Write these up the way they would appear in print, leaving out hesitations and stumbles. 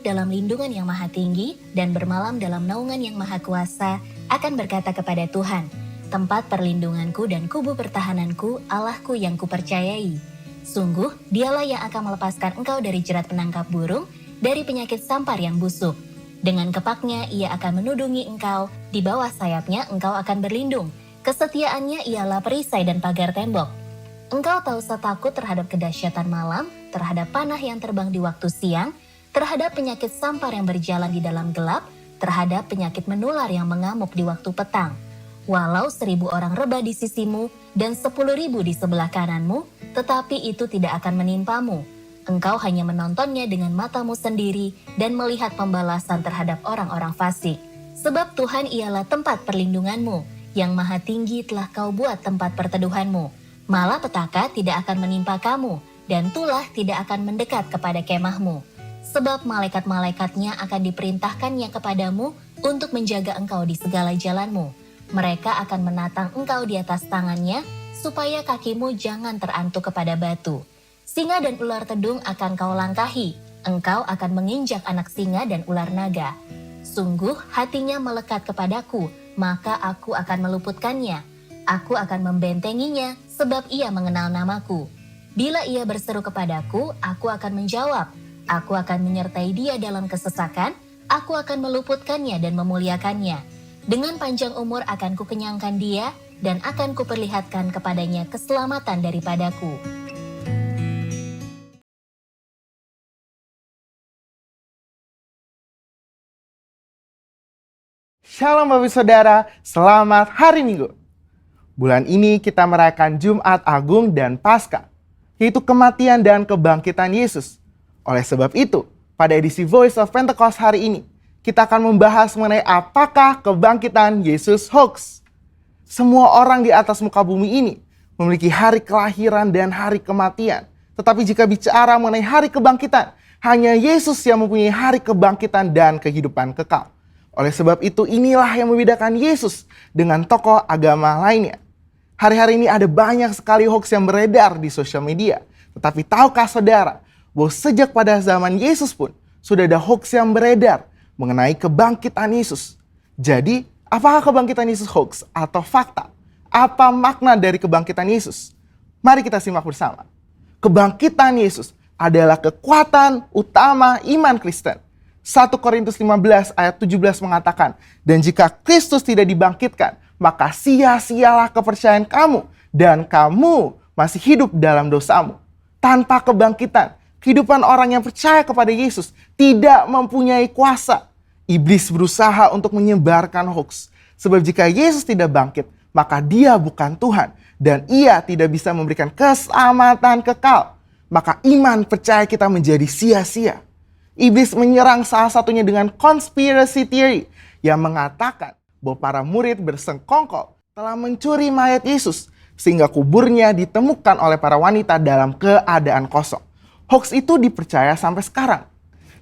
duduk dalam lindungan yang maha tinggi dan bermalam dalam naungan yang maha kuasa akan berkata kepada Tuhan, tempat perlindunganku dan kubu pertahananku, Allahku yang kupercayai. Sungguh, dialah yang akan melepaskan engkau dari jerat penangkap burung, dari penyakit sampar yang busuk. Dengan kepaknya ia akan menudungi engkau, di bawah sayapnya engkau akan berlindung. Kesetiaannya ialah perisai dan pagar tembok. Engkau tak usah takut terhadap kedahsyatan malam, terhadap panah yang terbang di waktu siang, terhadap penyakit sampar yang berjalan di dalam gelap, terhadap penyakit menular yang mengamuk di waktu petang. Walau 1.000 orang rebah di sisimu dan 10.000 di sebelah kananmu, tetapi itu tidak akan menimpamu. Engkau hanya menontonnya dengan matamu sendiri dan melihat pembalasan terhadap orang-orang fasik. Sebab Tuhan ialah tempat perlindunganmu, yang maha tinggi telah kau buat tempat perteduhanmu. Malapetaka tidak akan menimpa kamu, dan tulah tidak akan mendekat kepada kemahmu. Sebab malaikat-malaikatnya akan diperintahkannya kepadamu untuk menjaga engkau di segala jalanmu. Mereka akan menatang engkau di atas tangannya, supaya kakimu jangan terantuk kepada batu. Singa dan ular tedung akan kau langkahi, engkau akan menginjak anak singa dan ular naga. Sungguh hatinya melekat kepadaku, maka aku akan meluputkannya. Aku akan membentenginya, sebab ia mengenal namaku. Bila ia berseru kepadaku, aku akan menjawab. Aku akan menyertai dia dalam kesesakan, aku akan meluputkannya dan memuliakannya. Dengan panjang umur akan kukenyangkan dia, dan akan kuperlihatkan kepadanya keselamatan daripadaku. Shalom Bapak Saudara, selamat hari Minggu. Bulan ini kita merayakan Jumat Agung dan Paskah, yaitu kematian dan kebangkitan Yesus. Oleh sebab itu, pada edisi Voice of Pentecost hari ini, kita akan membahas mengenai apakah kebangkitan Yesus hoax. Semua orang di atas muka bumi ini memiliki hari kelahiran dan hari kematian. Tetapi jika bicara mengenai hari kebangkitan, hanya Yesus yang mempunyai hari kebangkitan dan kehidupan kekal. Oleh sebab itu, inilah yang membedakan Yesus dengan tokoh agama lainnya. Hari-hari ini ada banyak sekali hoax yang beredar di sosial media. Tetapi tahukah saudara, bahwa sejak pada zaman Yesus pun sudah ada hoax yang beredar mengenai kebangkitan Yesus. Jadi, apakah kebangkitan Yesus hoax atau fakta? Apa makna dari kebangkitan Yesus? Mari kita simak bersama. Kebangkitan Yesus adalah kekuatan utama iman Kristen. 1 Korintus 15 ayat 17 mengatakan, dan jika Kristus tidak dibangkitkan, maka sia-sialah kepercayaan kamu, dan kamu masih hidup dalam dosamu. Tanpa kebangkitan, kehidupan orang yang percaya kepada Yesus tidak mempunyai kuasa. Iblis berusaha untuk menyebarkan hoax. Sebab jika Yesus tidak bangkit, maka dia bukan Tuhan, dan ia tidak bisa memberikan keselamatan kekal. Maka iman percaya kita menjadi sia-sia. Iblis menyerang salah satunya dengan conspiracy theory yang mengatakan bahwa para murid bersengkongkol telah mencuri mayat Yesus sehingga kuburnya ditemukan oleh para wanita dalam keadaan kosong. Hoax itu dipercaya sampai sekarang.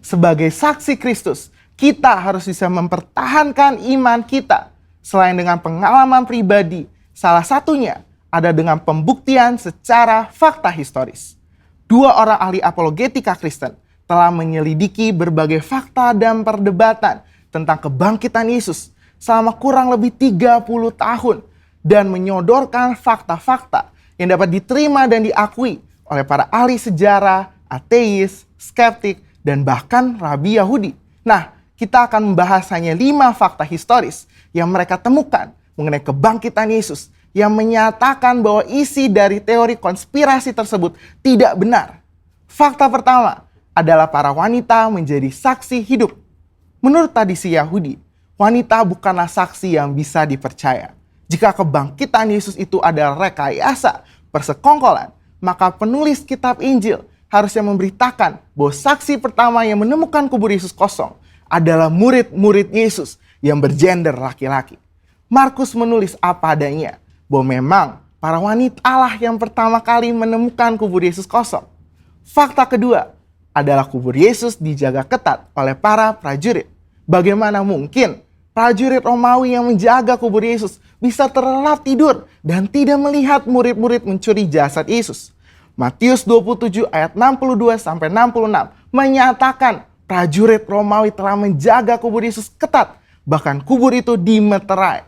Sebagai saksi Kristus, kita harus bisa mempertahankan iman kita. Selain dengan pengalaman pribadi, salah satunya ada dengan pembuktian secara fakta historis. 2 orang ahli apologetika Kristen telah menyelidiki berbagai fakta dan perdebatan tentang kebangkitan Yesus selama kurang lebih 30 tahun dan menyodorkan fakta-fakta yang dapat diterima dan diakui oleh para ahli sejarah, ateis, skeptik, dan bahkan rabi Yahudi. Nah, kita akan membahas hanya 5 fakta historis yang mereka temukan mengenai kebangkitan Yesus yang menyatakan bahwa isi dari teori konspirasi tersebut tidak benar. Fakta pertama adalah para wanita menjadi saksi hidup. Menurut tradisi Yahudi, wanita bukanlah saksi yang bisa dipercaya. Jika kebangkitan Yesus itu adalah rekayasa, persekongkolan, maka penulis kitab Injil harusnya memberitakan bahwa saksi pertama yang menemukan kubur Yesus kosong adalah murid-murid Yesus yang bergender laki-laki. Markus menulis apa adanya, bahwa memang para wanita lah yang pertama kali menemukan kubur Yesus kosong. Fakta kedua adalah kubur Yesus dijaga ketat oleh para prajurit. Bagaimana mungkin prajurit Romawi yang menjaga kubur Yesus bisa terlelap tidur dan tidak melihat murid-murid mencuri jasad Yesus? Matius 27 ayat 62-66 menyatakan prajurit Romawi telah menjaga kubur Yesus ketat, bahkan kubur itu dimeterai.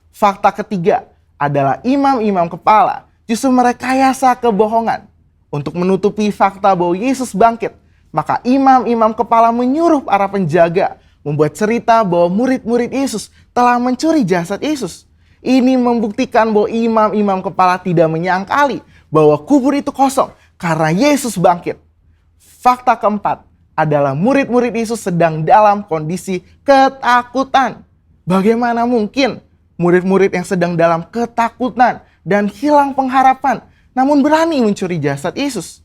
Fakta ketiga adalah imam-imam kepala justru merekayasa kebohongan. Untuk menutupi fakta bahwa Yesus bangkit, maka imam-imam kepala menyuruh para penjaga membuat cerita bahwa murid-murid Yesus telah mencuri jasad Yesus. Ini membuktikan bahwa imam-imam kepala tidak menyangkali bahwa kubur itu kosong karena Yesus bangkit. Fakta keempat adalah murid-murid Yesus sedang dalam kondisi ketakutan. Bagaimana mungkin murid-murid yang sedang dalam ketakutan dan hilang pengharapan namun berani mencuri jasad Yesus?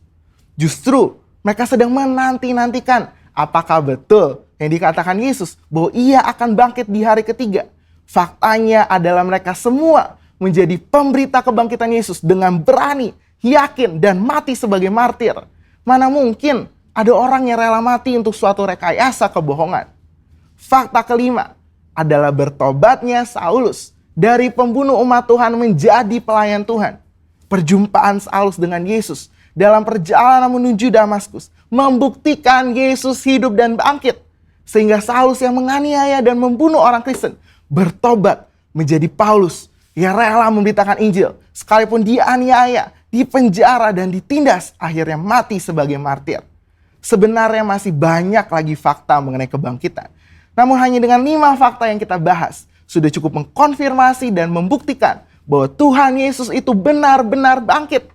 Justru mereka sedang menanti-nantikan apakah betul yang dikatakan Yesus bahwa ia akan bangkit di hari ketiga. Faktanya adalah mereka semua menjadi pemberita kebangkitan Yesus dengan berani, yakin, dan mati sebagai martir. Mana mungkin ada orang yang rela mati untuk suatu rekayasa kebohongan. Fakta kelima adalah bertobatnya Saulus dari pembunuh umat Tuhan menjadi pelayan Tuhan. Perjumpaan Saulus dengan Yesus dalam perjalanan menuju Damaskus membuktikan Yesus hidup dan bangkit. Sehingga Saulus yang menganiaya dan membunuh orang Kristen bertobat menjadi Paulus yang rela memberitakan Injil. Sekalipun dianiaya, dipenjara, dan ditindas, akhirnya mati sebagai martir. Sebenarnya masih banyak lagi fakta mengenai kebangkitan. Namun hanya dengan 5 fakta yang kita bahas, sudah cukup mengkonfirmasi dan membuktikan bahwa Tuhan Yesus itu benar-benar bangkit.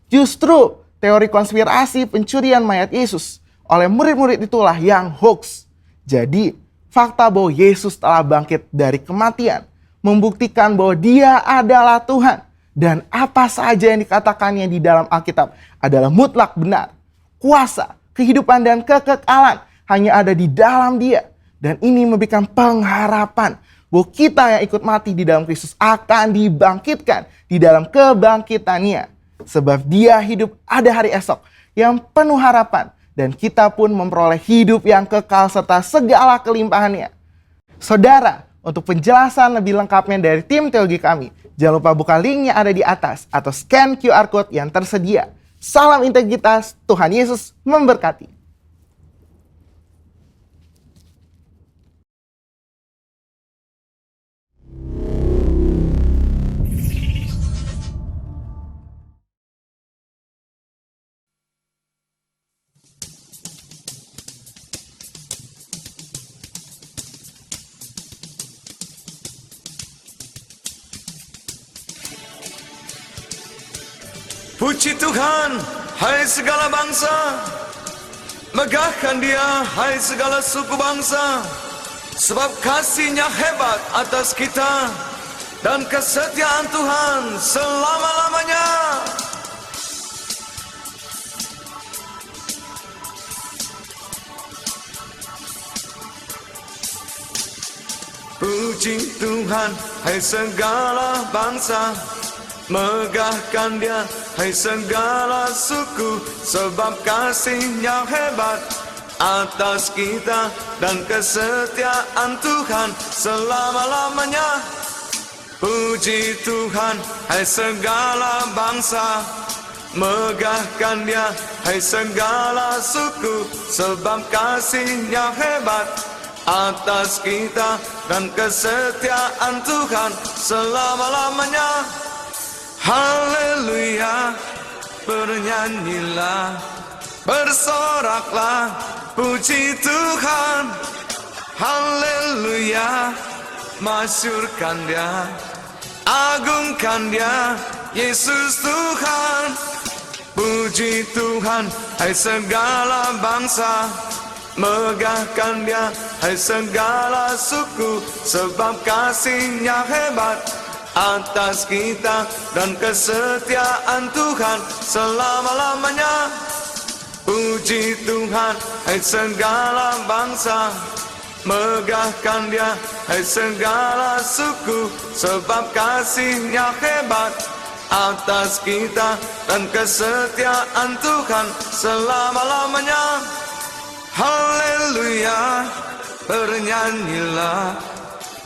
Justru teori konspirasi pencurian mayat Yesus oleh murid-murid itulah yang hoax. Jadi, fakta bahwa Yesus telah bangkit dari kematian membuktikan bahwa Dia adalah Tuhan. Dan apa saja yang dikatakannya di dalam Alkitab adalah mutlak benar. Kuasa, kehidupan, dan kekekalan hanya ada di dalam Dia. Dan ini memberikan pengharapan bahwa kita yang ikut mati di dalam Kristus akan dibangkitkan di dalam kebangkitannya. Sebab Dia hidup ada hari esok yang penuh harapan. Dan kita pun memperoleh hidup yang kekal serta segala kelimpahannya. Saudara, untuk penjelasan lebih lengkapnya dari tim teologi kami, jangan lupa buka link yang ada di atas atau scan QR Code yang tersedia. Salam integritas, Tuhan Yesus memberkati. Puji Tuhan, hai segala bangsa. Megahkan Dia, hai segala suku bangsa. Sebab kasih-Nya hebat atas kita, dan kesetiaan Tuhan selama-lamanya. Puji Tuhan, hai segala bangsa. Megahkan Dia, hai segala suku, sebab kasih-Nya hebat atas kita, dan kesetiaan Tuhan selama-lamanya. Puji Tuhan, hai segala bangsa. Megahkan Dia, hai segala suku, sebab kasih-Nya hebat atas kita, dan kesetiaan Tuhan selama-lamanya. Haleluya, bernyanyilah, bersoraklah, puji Tuhan. Haleluya, masyurkan Dia, agungkan Dia, Yesus Tuhan. Puji Tuhan, hai segala bangsa. Megahkan Dia, hai segala suku, sebab kasih-Nya hebat atas kita, dan kesetiaan Tuhan selama-lamanya. Puji Tuhan, hai segala bangsa. Megahkan Dia, hai segala suku, sebab kasih-Nya hebat atas kita, dan kesetiaan Tuhan selama-lamanya. Haleluya, bernyanyilah,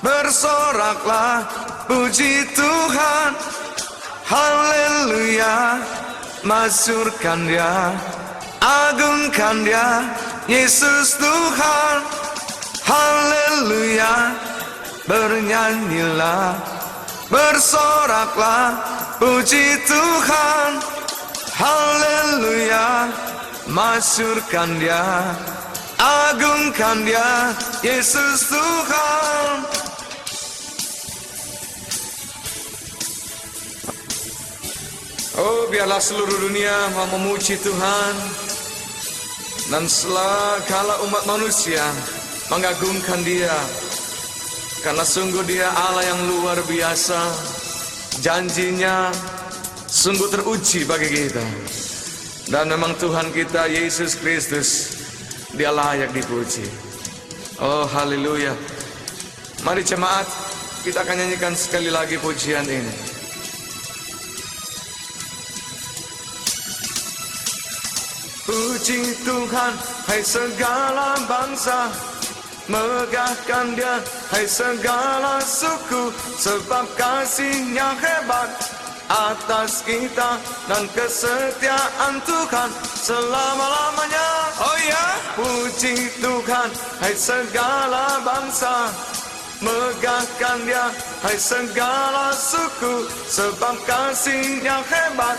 bersoraklah, puji Tuhan. Haleluya, masyurkan Dia, agungkan Dia, Yesus Tuhan. Haleluya. Bernyanyilah, bersoraklah, puji Tuhan. Haleluya. Masyurkan Dia, agungkan Dia, Yesus Tuhan. Oh, biarlah seluruh dunia mau memuji Tuhan, dan segala umat manusia mengagungkan Dia, karena sungguh Dia Allah yang luar biasa. Janjinya sungguh teruji bagi kita. Dan memang Tuhan kita Yesus Kristus, Dia layak dipuji. Oh, haleluya. Mari jemaat, kita akan nyanyikan sekali lagi pujian ini. Puji Tuhan, hai segala bangsa, megahkan Dia, hai segala suku, sebab kasih-Nya hebat atas kita, dan kesetiaan Tuhan selama-lamanya. Oh ya, puji Tuhan, hai segala bangsa, megahkan Dia, hai segala suku, sebab kasih-Nya hebat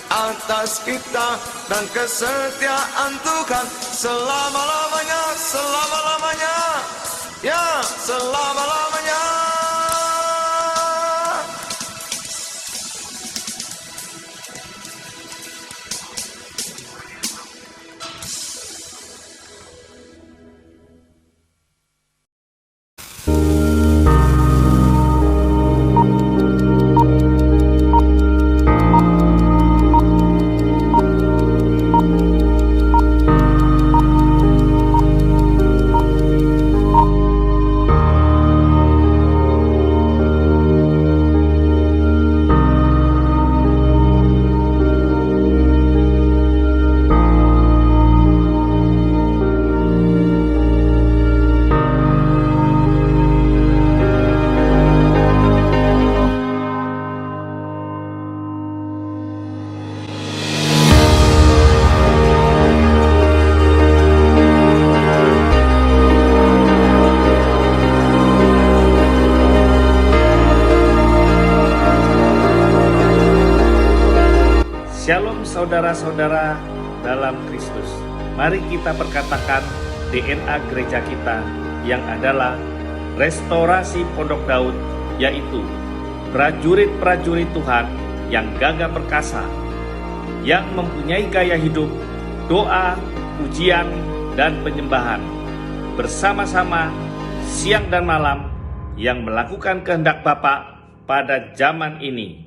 atas kita, dan kesetiaan Tuhan selama-lamanya, selama-lamanya, ya, selama-lamanya. Shalom saudara-saudara dalam Kristus. Mari kita perkatakan DNA gereja kita yang adalah restorasi Pondok Daud, yaitu prajurit-prajurit Tuhan yang gagah perkasa, yang mempunyai gaya hidup, doa, pujian, dan penyembahan, bersama-sama siang dan malam, yang melakukan kehendak Bapa pada zaman ini.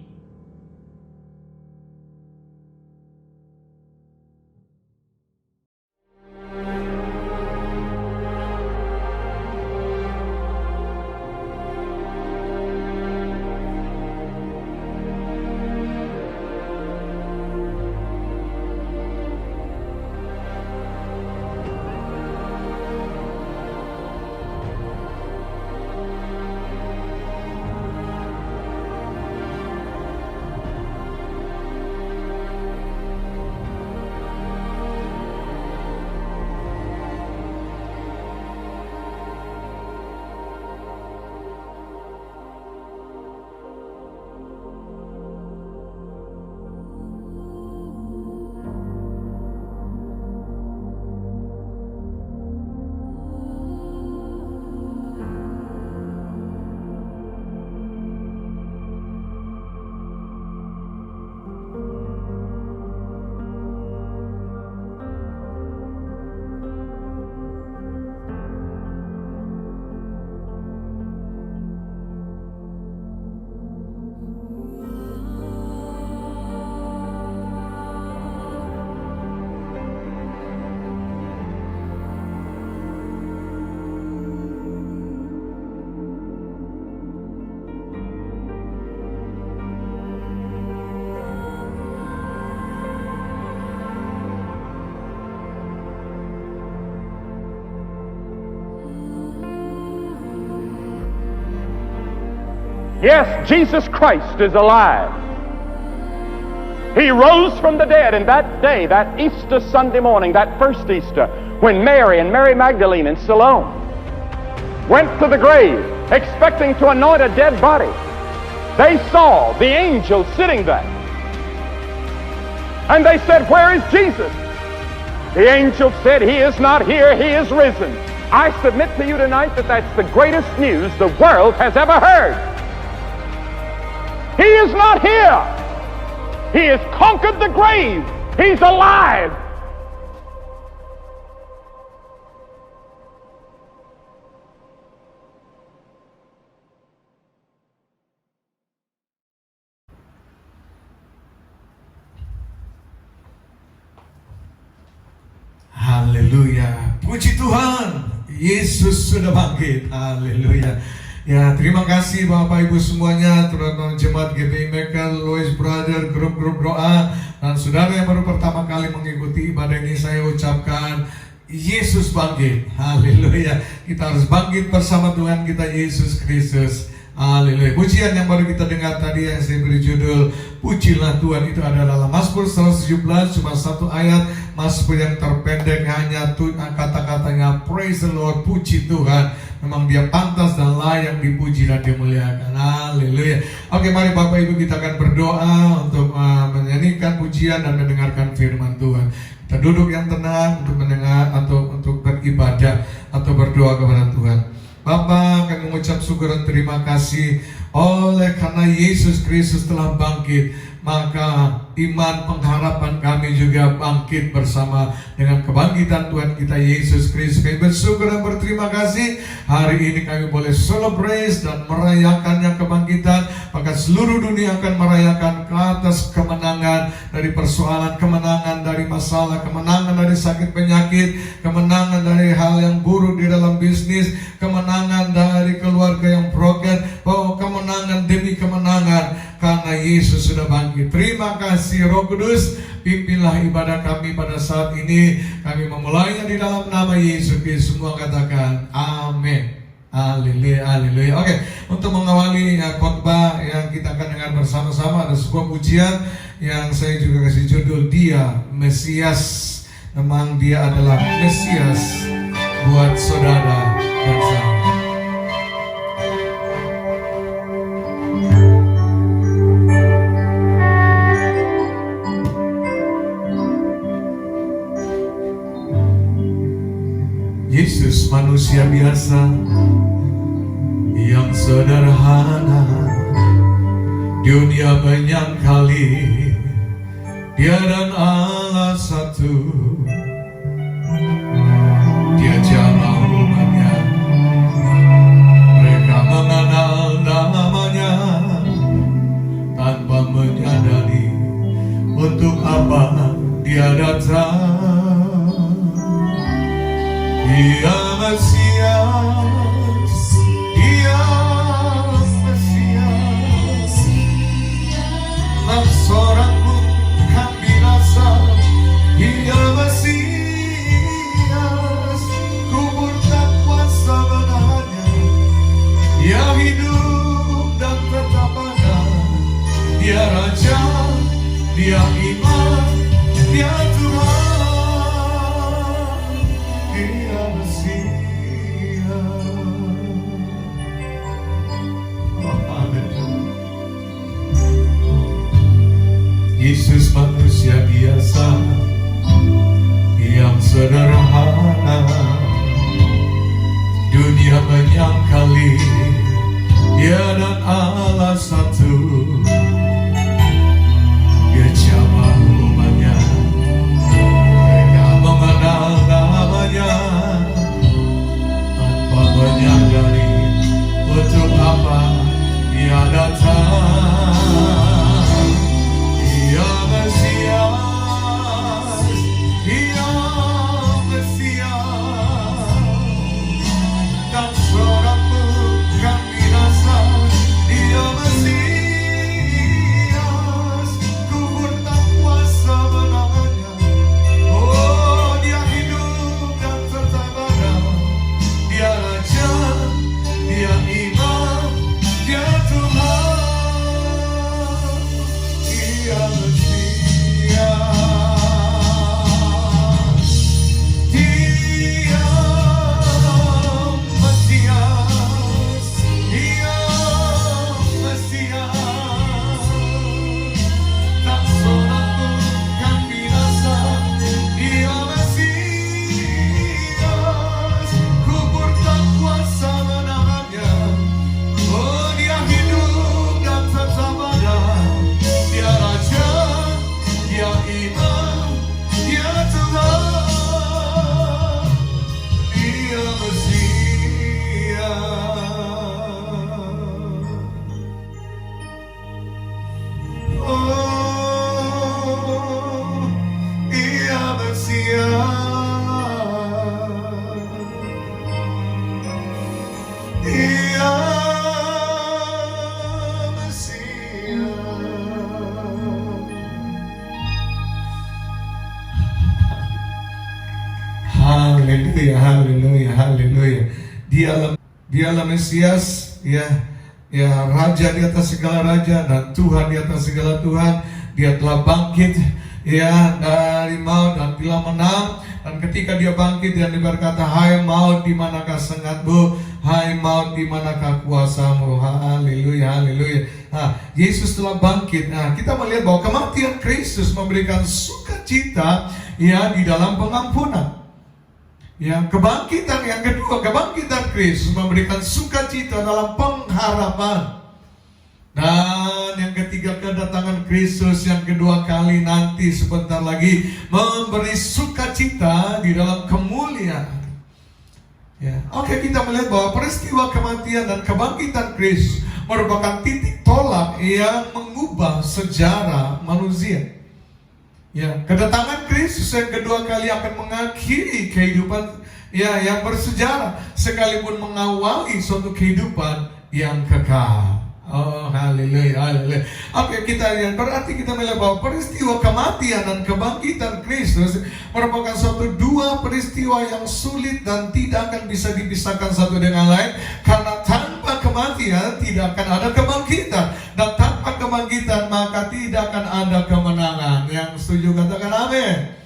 Yes, Jesus Christ is alive. He rose from the dead, and that day, that Easter Sunday morning, that first Easter, when Mary and Mary Magdalene and Salome went to the grave expecting to anoint a dead body, they saw the angel sitting there. And they said, "Where is Jesus?" The angel said, "He is not here, he is risen." I submit to you tonight that that's the greatest news the world has ever heard. He is not here. He has conquered the grave. He's alive. Haleluya. Puji Tuhan, Yesus sudah bangkit. Haleluya. Ya, terima kasih Bapak Ibu semuanya, teman-teman jemaat GPI Mekel, Louis Brother, grup-grup doa, dan saudara yang baru pertama kali mengikuti ibadah ini, saya ucapkan Yesus bangkit. Haleluya. Kita harus bangkit bersama Tuhan kita Yesus Kristus. Haleluya. Pujian yang baru kita dengar tadi yang saya beri judul Pujilah Tuhan, itu adalah Mazmur 117, cuma satu ayat, Mazmur yang terpendek, hanya kata-katanya Praise the Lord, puji Tuhan. Memang dia pantas dan layak dipuji dan dimuliakan. Haleluya. Oke, mari Bapak Ibu kita akan berdoa untuk menyanyikan pujian dan mendengarkan firman Tuhan. Kita duduk yang tenang untuk mendengar atau untuk beribadah atau berdoa kepada Tuhan. Bapa, kami mengucap syukur dan terima kasih oleh karena Yesus Kristus telah bangkit, maka iman pengharapan kami juga bangkit bersama dengan kebangkitan Tuhan kita Yesus Kristus. Kami bersyukur dan berterima kasih hari ini kami boleh celebrate dan merayakannya kebangkitan, maka seluruh dunia akan merayakan ke atas kemenangan dari persoalan, kemenangan dari masalah, kemenangan dari sakit penyakit, kemenangan dari hal yang buruk di dalam bisnis, kemenangan dari keluarga yang broken, kemenangan demi kemenangan karena Yesus sudah bangkit. Terima kasih Roh Kudus, pimpinlah ibadah kami pada saat ini. Kami memulainya di dalam nama Yesus Kristus. Semua katakan amin. Haleluya, haleluya. Oke, untuk mengawali khotbah yang kita akan dengar bersama-sama, ada sebuah pujian yang saya juga kasih judul Dia Mesias. Memang dia adalah Mesias buat saudara dan saya. Yesus manusia biasa yang sederhana, dunia menyangkali dia dan Allah satu. Dia jamaah umatnya, mereka mengenal namanya tanpa menyadari untuk apa dia datang. Dia Mesias, Dia Mesias, dan seorang bukan binasa. Dia Mesias, kubur tak kuasa menahannya. Dia hidup dan tetap ada. Dia Raja, Dia Imam, Dia Tuhan. Yesus manusia biasa yang sederhana, dunia menyangkali dia dan Allah satu. Dia jamaah umatnya, mereka mengenal namanya tanpa menyadari untuk apa dia datang. Dia Mesias, Dia Mesias, dan seorang Dia Mesias. Haleluya, haleluya, haleluya. Dialah Mesias, ya, Raja di atas segala raja dan Tuhan di atas segala Tuhan. Dia telah bangkit, ya, dari maut dan telah menang. Dan ketika dia bangkit, dia berkata, hai maut, di manakah sengatmu? Hai maut, di manakah kuasamu? Haleluya, haleluya. Nah, Yesus telah bangkit. Nah, kita melihat bahwa kematian Kristus memberikan sukacita, ya, di dalam pengampunan. Ya, kebangkitan yang kedua, kebangkitan Kristus memberikan sukacita dalam pengharapan. Dan yang ketiga, kedatangan Kristus yang kedua kali nanti sebentar lagi memberi sukacita di dalam kemuliaan. Ya, oke, kita melihat bahwa peristiwa kematian dan kebangkitan Kristus merupakan titik tolak yang mengubah sejarah manusia. Ya, kedatangan Kristus yang kedua kali akan mengakhiri kehidupan, ya, yang bersejarah, sekalipun mengawali suatu kehidupan yang kekal. Oh, haleluya, haleluya. Oke, kita lihat, berarti kita melihat bahwa peristiwa kematian dan kebangkitan Kristus merupakan suatu dua peristiwa yang sulit dan tidak akan bisa dipisahkan satu dengan lain, karena tanpa kematian tidak akan ada kebangkitan, dan tanpa kebangkitan maka tidak akan ada kemenangan. Yang setuju katakan amin.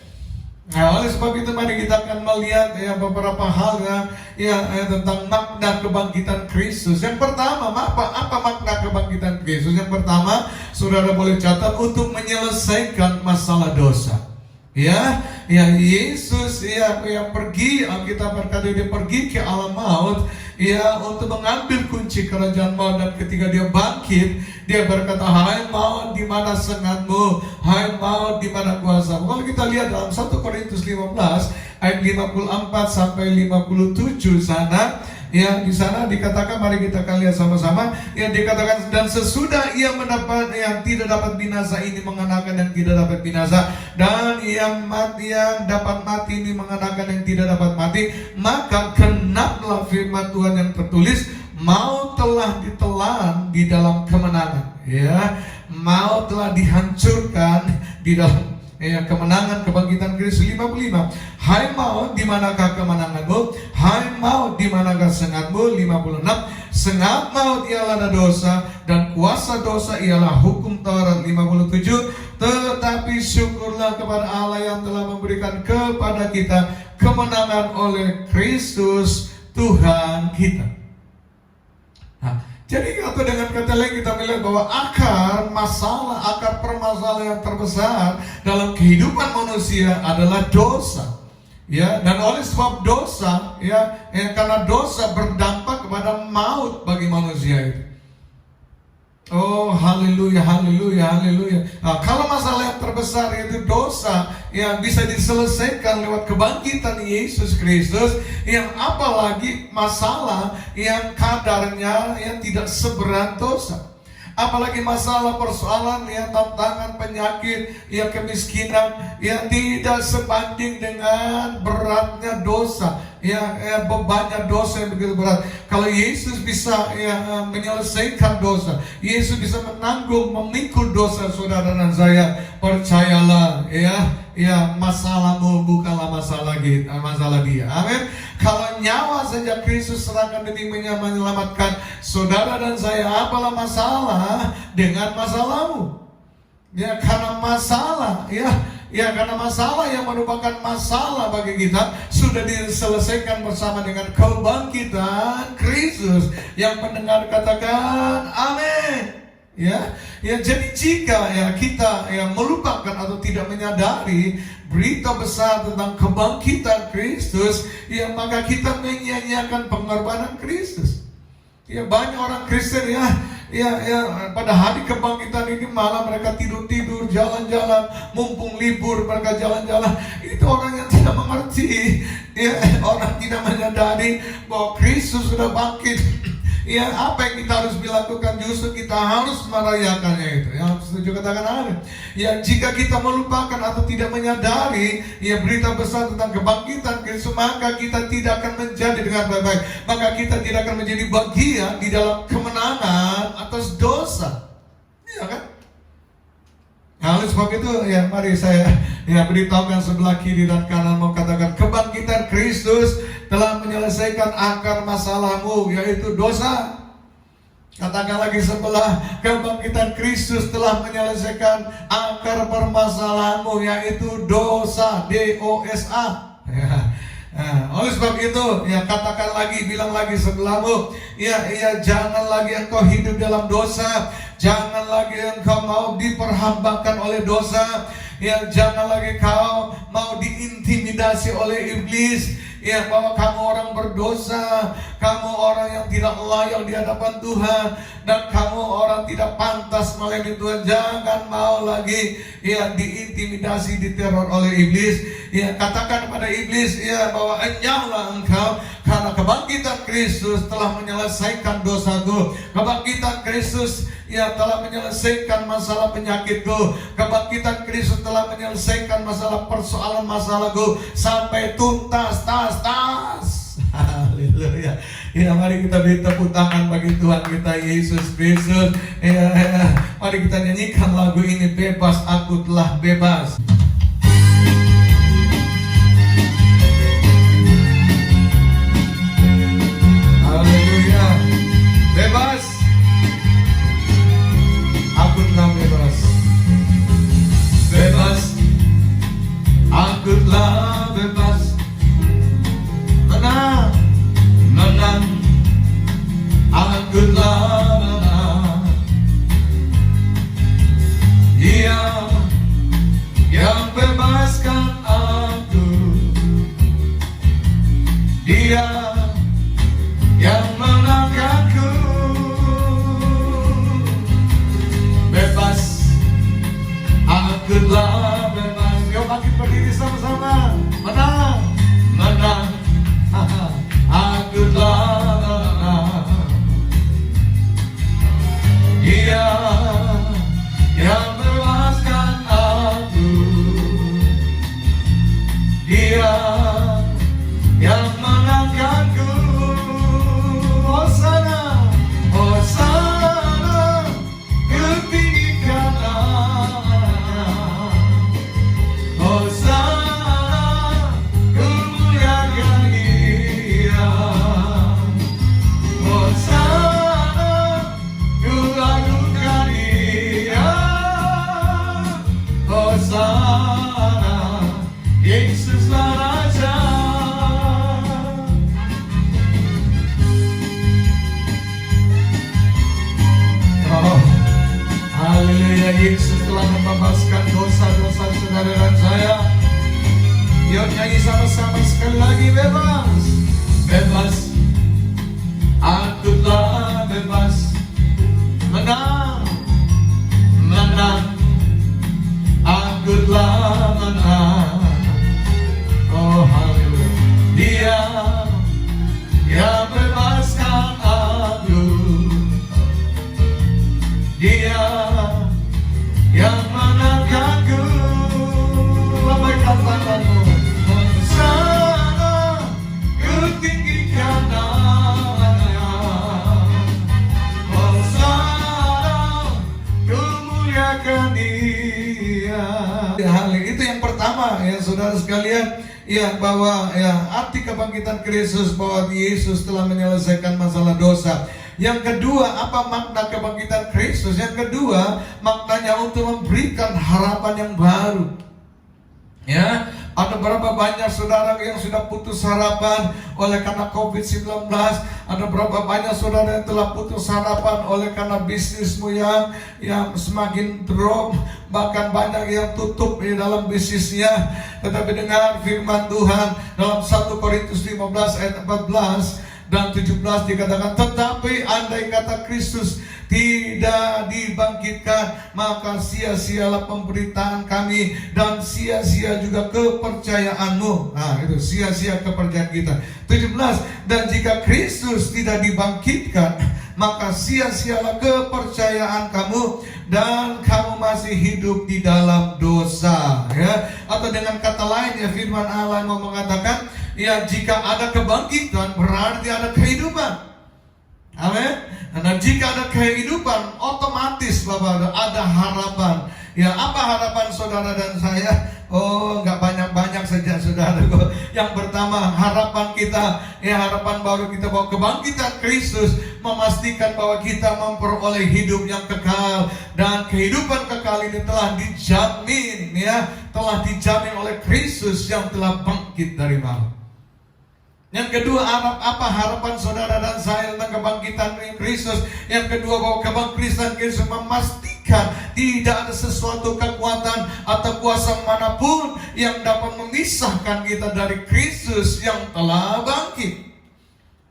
Nah, oleh sebab itu mari kita akan melihat, ya, beberapa hal, ya, tentang makna kebangkitan Kristus. Yang pertama, apa makna kebangkitan Kristus? Yang pertama, saudara boleh catat, untuk menyelesaikan masalah dosa. Ya, Yesus, ya, yang pergi, kita berkata dia pergi ke alam maut, ya, untuk mengambil kunci kerajaan maut. Dan ketika dia bangkit, dia berkata, hai maut, di mana sengatmu? Hai maut, di mana kuasamu? Kalau kita lihat dalam 1 Korintus 15 ayat 54 sampai 57 sana, ya, di sana dikatakan, mari kita akan lihat sama-sama. Yang dikatakan, dan sesudah ia mendapat yang tidak dapat binasa ini mengenakan yang tidak dapat binasa, dan yang dapat mati ini mengenakan yang tidak dapat mati, maka genaplah firman Tuhan yang tertulis, maut telah ditelan di dalam kemenangan. Ya, maut telah dihancurkan di dalam, ya, kemenangan kebangkitan Kristus. 55, hai maut, di manakah kemenanganmu? Hai maut, di manakah sengatmu? 56, sengat maut ialah dosa, dan kuasa dosa ialah hukum Taurat. 57, tetapi syukurlah kepada Allah yang telah memberikan kepada kita kemenangan oleh Kristus Tuhan kita. Nah, jadi atau dengan kata lain kita melihat bahwa akar permasalahan yang terbesar dalam kehidupan manusia adalah dosa. Ya, dan oleh sebab dosa, ya, karena dosa berdampak kepada maut bagi manusia itu. Oh, haleluya, haleluya, haleluya. Nah, kalau masalah yang terbesar yaitu dosa yang bisa diselesaikan lewat kebangkitan Yesus Kristus, yang apalagi masalah yang kadarnya yang tidak seberat dosa. Apalagi masalah persoalan, ya, tantangan, penyakit, ya, kemiskinan yang tidak sebanding dengan beratnya dosa, ya, bebannya dosa yang begitu berat. Kalau Yesus bisa, ya, menyelesaikan dosa, Yesus bisa menanggung, memikul dosa saudara dan saya, percayalah, ya, masalahmu bukanlah masalah kita, masalah dia. Amin. Kalau nyawa saja Kristus serahkan demi menyelamatkan saudara dan saya, apalah masalah dengan masalahmu? Ya, karena masalah, karena masalah yang merupakan masalah bagi kita sudah diselesaikan bersama dengan kebangkitan Kristus. Yang mendengar katakan amin. Ya, jadi jika, ya, kita, ya, melupakan atau tidak menyadari berita besar tentang kebangkitan Kristus, ya, maka kita menyia-nyiakan pengorbanan Kristus. Ya, banyak orang Kristen, ya, pada hari kebangkitan ini malah mereka tidur-tidur, jalan-jalan, mumpung libur mereka jalan-jalan. Itu orang yang tidak mengerti, ya, orang tidak menyadari bahwa Kristus sudah bangkit. Ya, apa yang kita harus lakukan? Justru kita harus merayakannya itu. Yang setuju katakan amin. Ya, jika kita melupakan atau tidak menyadari ya berita besar tentang kebangkitan Kristus, maka kita tidak akan menjadi dengan baik-baik. Maka kita tidak akan menjadi bagian di dalam kemenangan atas dosa. Iya kan? Nah, oleh sebab itu ya mari saya beritahukan sebelah kiri dan kanan, mau katakan kebangkitan Kristus telah menyelesaikan akar masalahmu, yaitu dosa. Katakan lagi sebelah, kebangkitan Kristus telah menyelesaikan akar permasalahanmu, yaitu dosa, D-O-S-A. Oleh sebab itu ya katakan lagi, bilang lagi sebelahmu, jangan lagi engkau hidup dalam dosa. Jangan lagi engkau mau diperhambakan oleh dosa. Ya, jangan lagi kau mau diintimidasi oleh iblis. Ya, bahwa kamu orang berdosa, kamu orang yang tidak layak di hadapan Tuhan, dan kamu orang tidak pantas melayani Tuhan. Jangan mau lagi diintimidasi, diteror oleh iblis. Ya, katakan kepada iblis bahwa enyahlah engkau, karena kebangkitan Kristus telah menyelesaikan dosaku. Kebangkitan Kristus telah menyelesaikan masalah penyakitku. Kebangkitan Kristus telah menyelesaikan masalah persoalan masalahku sampai tuntas, tas. Haleluya. Ya, mari kita beri tepuk tangan bagi Tuhan kita Yesus Kristus. Mari kita nyanyikan lagu ini, bebas aku telah bebas. Haleluya. Bebas. Aku telah bebas. Bebas. Aku telah bebas. Menang. Aku telah menang. Dia yang bebaskan aku. Dia yang menangkanku. Bebas. Aku telah bebas. Yuk bangkit berdiri sama-sama. Menang. Aku telah menang. Dia yang bebaskan aku. Dia yang menangkanku. Hosana, Hosana, ketinggikan namanya. Hosana, kemuliaan Dia. Hosana, kulagukan Dia. Hosana, Yesuslah Raja. Oh, haleluya, Yesus telah membebaskan dosa-dosa saudara dan saya. Yuk nyanyi sama-sama sekali lagi, bebas. Bebas. Aku telah bebas. Menang. Aku telah menang. Oh, haleluya. Dia yang bebaskan aku. Dia yang menangkanku. Lambaikan tanganmu. Hosana, ketinggikan namanya. Hosana, kemuliakan Dia. Hal itu yang pertama ya saudara sekalian, bahwa arti kebangkitan Kristus, bahwa Yesus telah menyelesaikan masalah dosa. Yang kedua, apa makna kebangkitan Kristus? Yang kedua, maknanya untuk memberikan harapan yang baru. Ya, ada berapa banyak saudara yang sudah putus harapan oleh karena COVID-19. Ada berapa banyak saudara yang telah putus harapan oleh karena bisnismu yang semakin drop. Bahkan banyak yang tutup di dalam bisnisnya. Tetapi dengar firman Tuhan dalam 1 Korintus 15 ayat 14 dan 17 dikatakan, tetapi andai kata Kristus tidak dibangkitkan, maka sia-sialah pemberitaan kami dan sia-sia juga kepercayaanmu. Nah, itu sia-sia kepercayaan kita. 17, dan jika Kristus tidak dibangkitkan, maka sia-sialah kepercayaan kamu dan kamu masih hidup di dalam dosa, ya. Atau dengan kata lain, ya, firman Allah mau mengatakan, ya, jika ada kebangkitan berarti ada kehidupan. Amin. Nah, jika ada kehidupan, otomatis Bapak ada harapan. Ya, apa harapan saudara dan saya? Oh, nggak banyak-banyak saja saudara. Yang pertama, harapan kita, ya, harapan baru kita bahwa kebangkitan Kristus memastikan bahwa kita memperoleh hidup yang kekal, dan kehidupan kekal ini telah dijamin, ya, telah dijamin oleh Kristus yang telah bangkit dari maut. Yang kedua, apa harapan saudara dan saya tentang kebangkitan Kristus? Yang kedua, bahwa kebangkitan Kristus memastikan tidak ada sesuatu kekuatan atau kuasa manapun yang dapat memisahkan kita dari Kristus yang telah bangkit.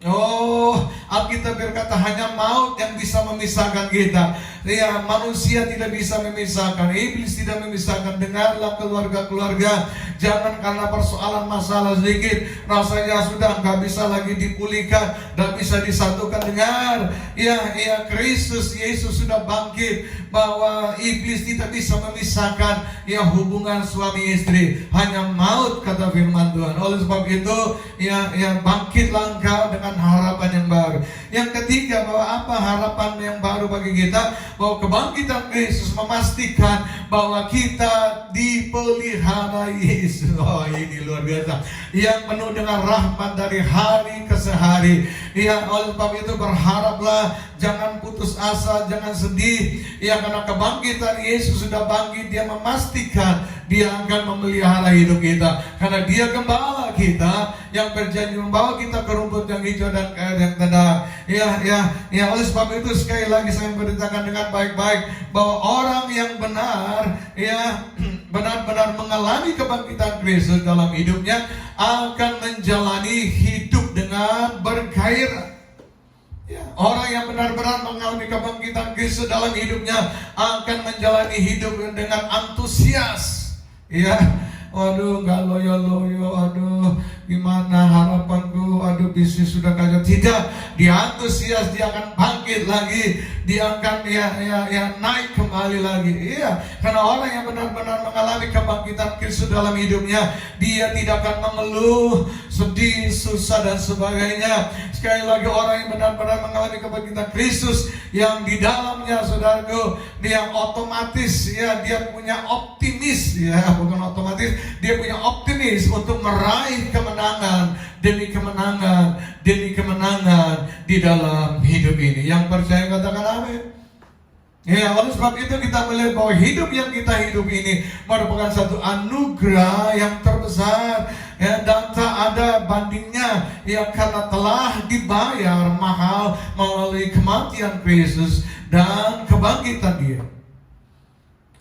Oh, Alkitab berkata hanya maut yang bisa memisahkan kita. Ya, manusia tidak bisa memisahkan, iblis tidak memisahkan. Dengarlah keluarga-keluarga, jangan karena persoalan masalah sedikit rasanya sudah nggak bisa lagi dipulihkan, nggak bisa disatukan. Dengar, ya, Kristus Yesus sudah bangkit, bahwa iblis tidak bisa memisahkan, ya, hubungan suami istri. Hanya maut, kata firman Tuhan. Oleh sebab itu, ya, bangkitlah engkau dengan harapan yang baru. Yang ketiga, bahwa apa harapan yang baru bagi kita? Bahwa kebangkitan Kristus memastikan bahwa kita dipelihara Yesus. Oh, ini luar biasa. Yang penuh dengan rahmat dari hari ke hari. Ya, oleh sebab itu berharaplah, jangan putus asa, jangan sedih. Ya, karena kebangkitan Yesus sudah bangkit, Dia memastikan Dia akan memelihara hidup kita. Karena Dia gembala kita yang berjanji membawa kita ke rumput yang hijau dan air yang tenang. Ya, oleh sebab itu sekali lagi saya memberitakan dengan baik-baik bahwa orang yang benar, ya, benar-benar mengalami kebangkitan Kristus dalam hidupnya akan menjalani hidup dengan bergairah. Ya, orang yang benar-benar mengalami kebangkitan Kristus dalam hidupnya akan menjalani hidup dengan antusias. Ya, waduh, nggak loyo-loyo, aduh, gimana harapanku, aduh, bisnis sudah kacau. Tidak, dia antusias, dia akan bangkit lagi, dia akan naik kembali lagi. Iya, karena orang yang benar-benar mengalami kebangkitan Kristus dalam hidupnya, dia tidak akan mengeluh, sedih, susah dan sebagainya. Sekali lagi, orang yang benar-benar mengalami kebangkitan Kristus yang di dalamnya, saudaraku, dia otomatis, ya, dia punya optimis, ya, bukan otomatis, dia punya optimis untuk meraih kemenangan demi kemenangan demi kemenangan di dalam hidup ini. Yang percaya katakan amin. Ya, oleh sebab itu kita melihat bahwa hidup yang kita hidup ini merupakan satu anugerah yang terbesar, ya, dan tak ada bandingnya, ya, karena telah dibayar mahal melalui kematian Kristus dan kebangkitan Dia.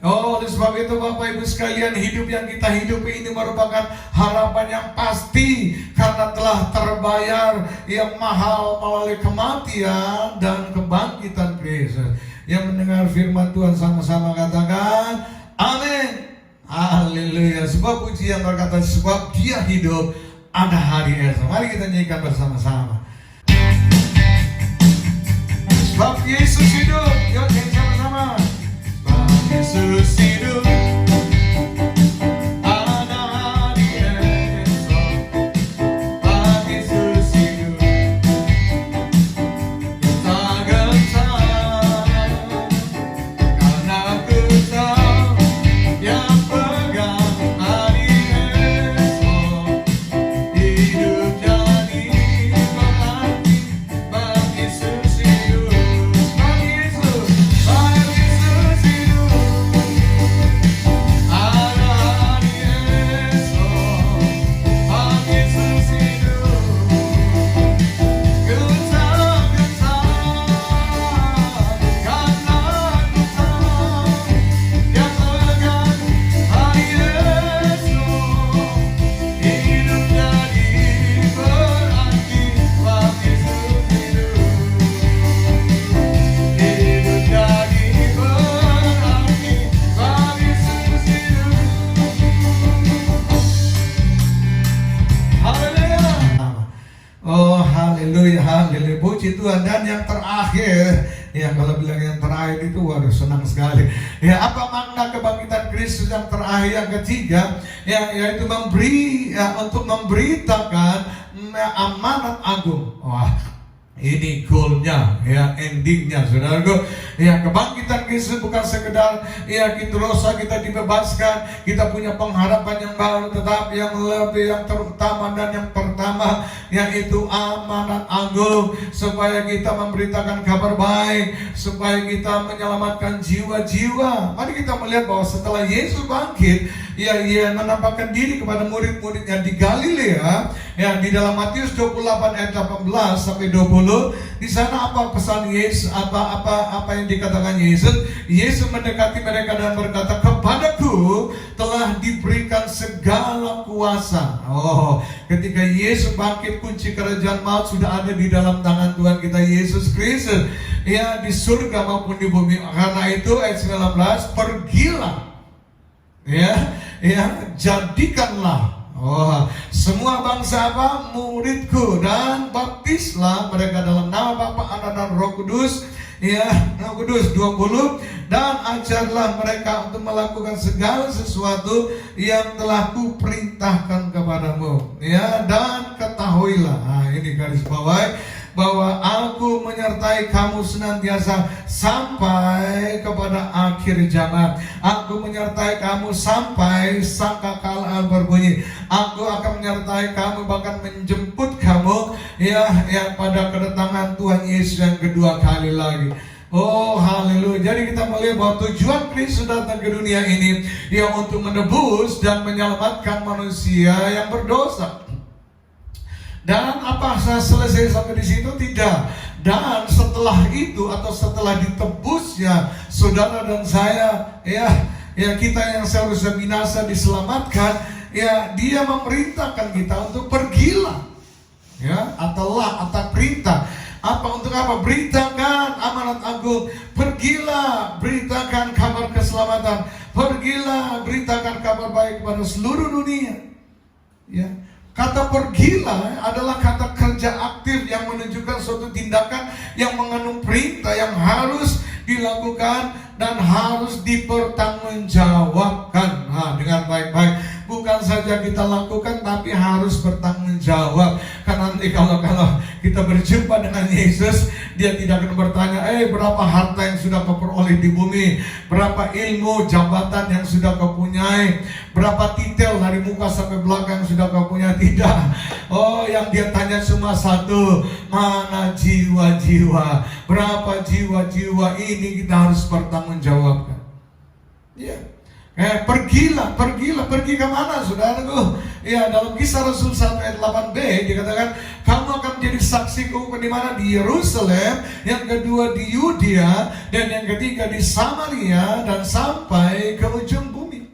Oh, oleh sebab itu Bapak Ibu sekalian, hidup yang kita hidupi ini merupakan harapan yang pasti karena telah terbayar yang mahal melalui kematian dan kebangkitan Kristus. Yang mendengar firman Tuhan sama-sama katakan amin. Haleluya. Sebab pujian berkata, sebab Dia hidup, ada hari esok. Mari kita nyanyikan bersama-sama. Sebab Yesus hidup. Yuk nyanyi sama-sama. Yesus hidup, ada hari esok. Sebab Yesus hidup, kita gentar, karena ku tahu yang pegang hari esok. Hidup jadi berarti, sebab Yesus hidup, sebab yang terakhir. Ya, kalau bilang yang terakhir itu waduh senang sekali. Ya, apa makna kebangkitan Kristus yang terakhir, yang ketiga? Ya, yaitu untuk memberitakan amanat agung. Wah, ini goalnya, ya, endingnya, saudaraku. Ya, kebangkitan Kristus bukan sekedar ya dosa kita dibebaskan, kita punya pengharapan yang baru, tetapi yang lebih, yang terutama dan yang pertama, yaitu amanat agung, supaya kita memberitakan kabar baik, supaya kita menyelamatkan jiwa-jiwa. Mari kita melihat bahwa setelah Yesus bangkit, ia menampakkan diri kepada murid-muridnya di Galilea. Ya, di dalam Matius 28 ayat 18 sampai 20, di sana apa pesan Yesus, apa yang dikatakan Yesus? Yesus mendekati mereka dan berkata, "Kepadaku telah diberikan segala kuasa." Oh, ketika Yesus bangkit, kunci kerajaan maut sudah ada di dalam tangan Tuhan kita Yesus Kristus. Ya, di surga maupun di bumi. Karena itu ayat 19, pergilah. Ya, jadikanlah semua bangsa muridku, dan baptislah mereka dalam nama Bapa, Anak dan Roh Kudus. Ya, Roh Kudus 20, dan ajarlah mereka untuk melakukan segala sesuatu yang telah kuperintahkan kepadamu. Ya, dan ketahuilah, ini garis bawah, bahwa aku menyertai kamu senantiasa sampai kepada akhir zaman. Aku menyertai kamu sampai sangkakala berbunyi. Aku akan menyertai kamu, bahkan menjemput kamu ya pada kedatangan Tuhan Yesus yang kedua kali lagi. Oh, haleluya. Jadi kita melihat bahwa tujuan Kristus datang ke dunia ini ya untuk menebus dan menyelamatkan manusia yang berdosa. Dan apa selesai sampai di situ? Tidak. Dan setelah itu, atau setelah ditebusnya saudara dan saya, ya kita yang seharusnya binasa diselamatkan, ya dia memerintahkan kita untuk pergilah. Ya, atau perintah. Untuk apa? Beritakan amanat agung. Pergilah, beritakan kabar keselamatan. Pergilah, beritakan kabar baik kepada seluruh dunia. Ya. Kata pergilah adalah kata kerja aktif yang menunjukkan suatu tindakan yang mengandung perintah yang harus dilakukan dan harus dipertanggungjawabkan dengan baik-baik. Bukan saja kita lakukan, tapi harus bertanggung jawab. Karena nanti kalau kita berjumpa dengan Yesus, dia tidak akan bertanya, berapa harta yang sudah kau peroleh di bumi, berapa ilmu, jabatan yang sudah kau punyai, berapa titel dari muka sampai belakang sudah kau punya. Tidak. Oh, yang dia tanya cuma satu, mana jiwa-jiwa, berapa jiwa-jiwa ini kita harus bertanggungjawabkan. Ya. Pergilah, pergi kemana, saudaraku? Ya, dalam Kisah Rasul 1 ayat 8b dikatakan, kamu akan menjadi saksiku di mana? Di Yerusalem, yang kedua di Yudea, dan yang ketiga di Samaria, dan sampai ke ujung bumi.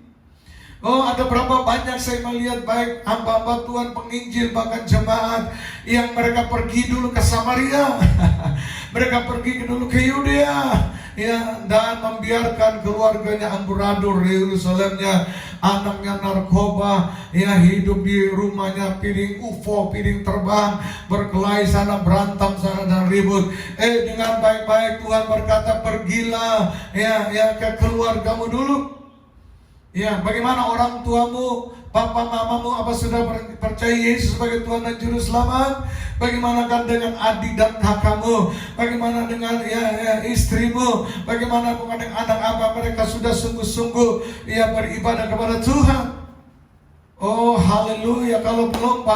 Oh, ada berapa banyak saya melihat baik hamba-hamba Tuhan, penginjil, bahkan jemaat yang mereka pergi dulu ke Samaria. Mereka pergi dulu ke Yudea, ya, dan membiarkan keluarganya amburadul di Yerusalemnya, anaknya narkoba, ya, hidup di rumahnya piring UFO, piring terbang, berkelahi sana, berantem sana, dan ribut. Dengan baik-baik Tuhan berkata, pergilah, ya ke keluargamu dulu. Ya, bagaimana orang tuamu, papa mamamu, apa sudah percaya Yesus sebagai Tuhan dan Juru Selamat? Bagaimana kan dengan adik dan kakakmu? Bagaimana dengan istrimu? Bagaimana dengan anak apa mereka sudah sungguh-sungguh beribadah kepada Tuhan? Oh, haleluya. Kalau belum,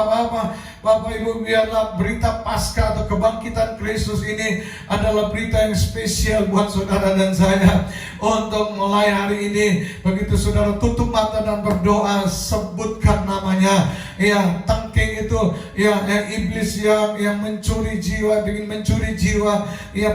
Bapak Ibu, biarlah berita Paskah atau kebangkitan Kristus ini adalah berita yang spesial buat saudara dan saya. Untuk mulai hari ini, begitu saudara tutup mata dan berdoa, sebutkan namanya. Ya, tangking itu, iblis yang mencuri jiwa, ingin mencuri jiwa,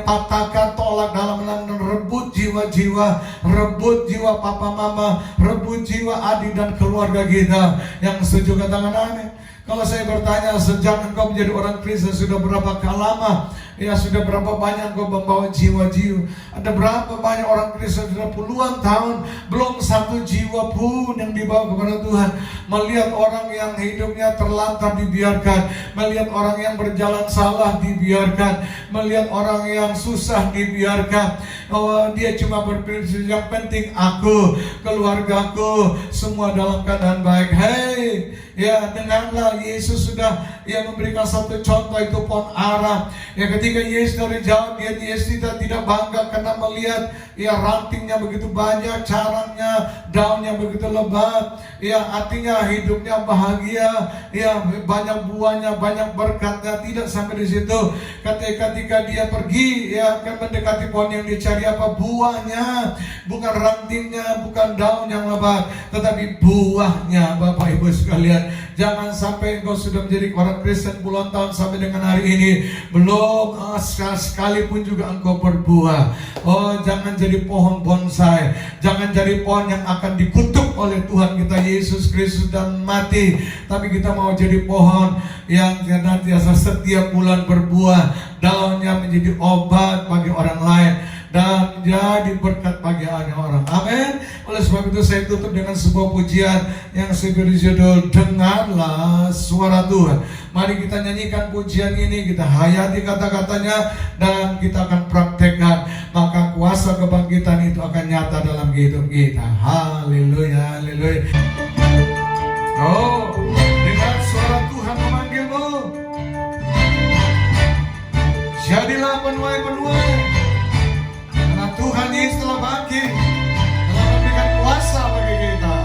patahkan, tolak dalam nama, rebut jiwa-jiwa, rebut jiwa papa mama, rebut jiwa adik dan keluarga kita. Yang setuju katakan amin. Kalau saya bertanya, sejak engkau menjadi orang Kristen sudah berapa lama Ya sudah berapa banyak Engkau membawa jiwa-jiwa. Ada berapa banyak orang Kristen sudah puluhan tahun belum satu jiwa pun yang dibawa kepada Tuhan. Melihat orang yang hidupnya terlantar dibiarkan, melihat orang yang berjalan salah dibiarkan, melihat orang yang susah dibiarkan. Oh, dia cuma berpikir yang penting aku, keluargaku semua dalam keadaan baik. Hei, ya dengarlah, Yesus sudah memberikan satu contoh, itu pohon ara. Ya ketika Yesus dari jauh, Yesus tidak bangga karena melihat rantingnya begitu banyak, carangnya, daunnya begitu lebat. Ya artinya hidupnya bahagia, banyak buahnya, banyak berkatnya. Tidak sampai di situ. Ketika dia pergi akan mendekati pohon yang dicari, apa buahnya, bukan rantingnya, bukan daun yang lebat, tetapi buahnya. Bapak Ibu sekalian, jangan sampai engkau sudah menjadi orang Kristen puluhan tahun sampai dengan hari ini belum sekalipun juga engkau berbuah. Oh, jangan jadi pohon bonsai, jangan jadi pohon yang akan dikutuk oleh Tuhan kita Yesus Kristus dan mati. Tapi kita mau jadi pohon yang senantiasa setiap bulan berbuah, daunnya menjadi obat bagi orang lain dan jadi berkat bagi orang. Amin. Oleh sebab itu saya tutup dengan sebuah pujian yang saya beri judul Dengarlah Suara Tuhan. Mari kita nyanyikan pujian ini, kita hayati kata-katanya, dan kita akan praktekkan. Maka kuasa kebangkitan itu akan nyata dalam hidup kita. Haleluya, haleluya. Oh, dengar suara Tuhan memanggilmu. Jadilah penuai-penuai. Tuhan Yesus telah bangkit, telah memberikan kuasa bagi kita.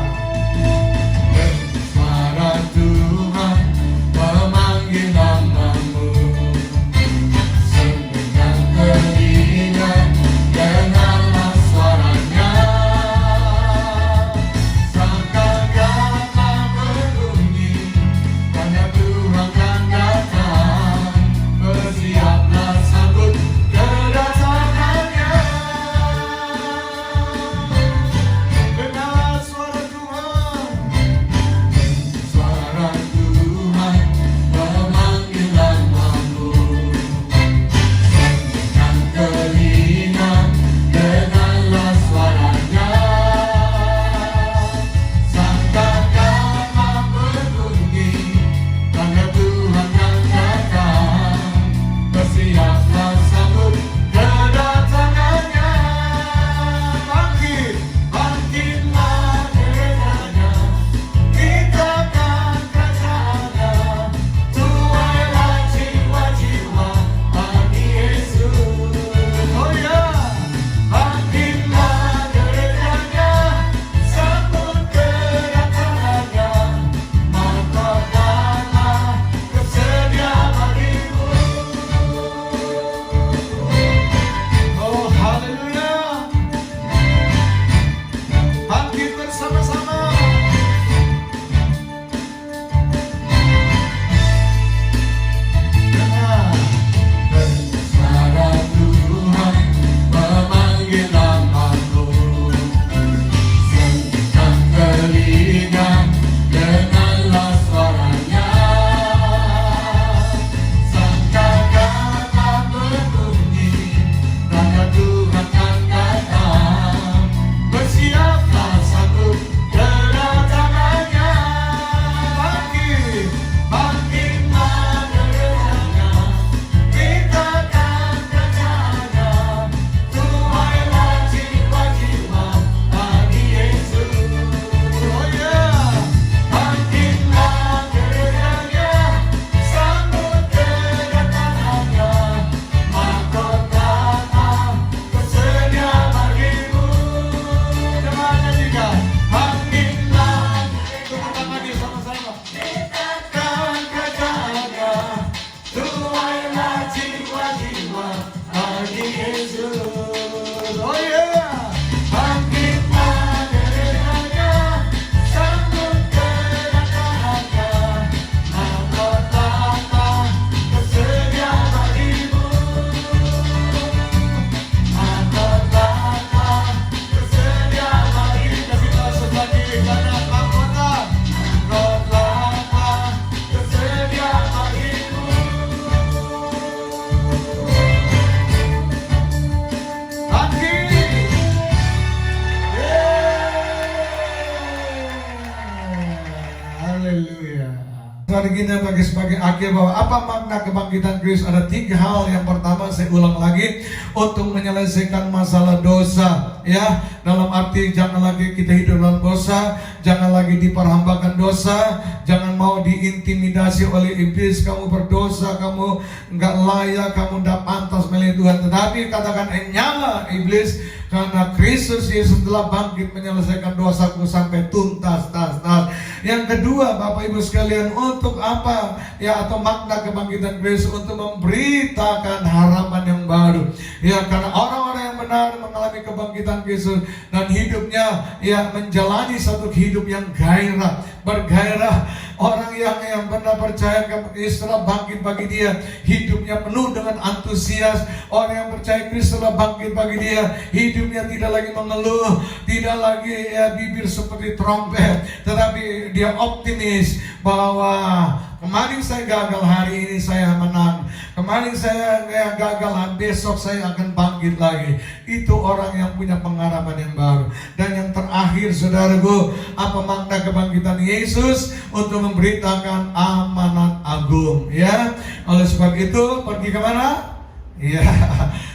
Suara Tuhan memanggil namamu, dengan telinga dengarlah suaranya, sangka datang berguna. hari gini sebagai akhir bahwa apa makna kebangkitan Kristus? Ada 3 hal. Yang pertama, saya ulang lagi, untuk menyelesaikan masalah dosa, ya, dalam arti jangan lagi kita hidup dalam dosa, jangan lagi diperhambakan dosa, jangan mau diintimidasi oleh iblis, kamu berdosa, kamu nggak layak, kamu tidak pantas melihat Tuhan. Tetapi katakan, nyala iblis, karena Kristus Yesus telah bangkit menyelesaikan dosaku sampai tuntas. Yang kedua, Bapak Ibu sekalian, untuk apa? Ya, atau makna kebangkitan Kristus, untuk memberitakan harapan yang baru. Ya, karena orang-orang yang benar mengalami kebangkitan Kristus dan hidupnya ya menjalani satu hidup yang gairah, bergairah. Orang yang benar percaya Kristus telah bangkit bagi dia, hidupnya penuh dengan antusias. Orang yang percaya Kristus telah bangkit bagi dia, hidupnya tidak lagi mengeluh, tidak lagi ya bibir seperti trompet, tetapi dia optimis bahwa kemarin saya gagal, hari ini saya menang. Kemarin saya gagal, besok saya akan bangkit lagi. Itu orang yang punya pengharapan yang baru. Dan yang terakhir, saudaraku, apa makna kebangkitan Yesus? Untuk memberitakan amanat agung, ya. Oleh sebab itu, pergi kemana?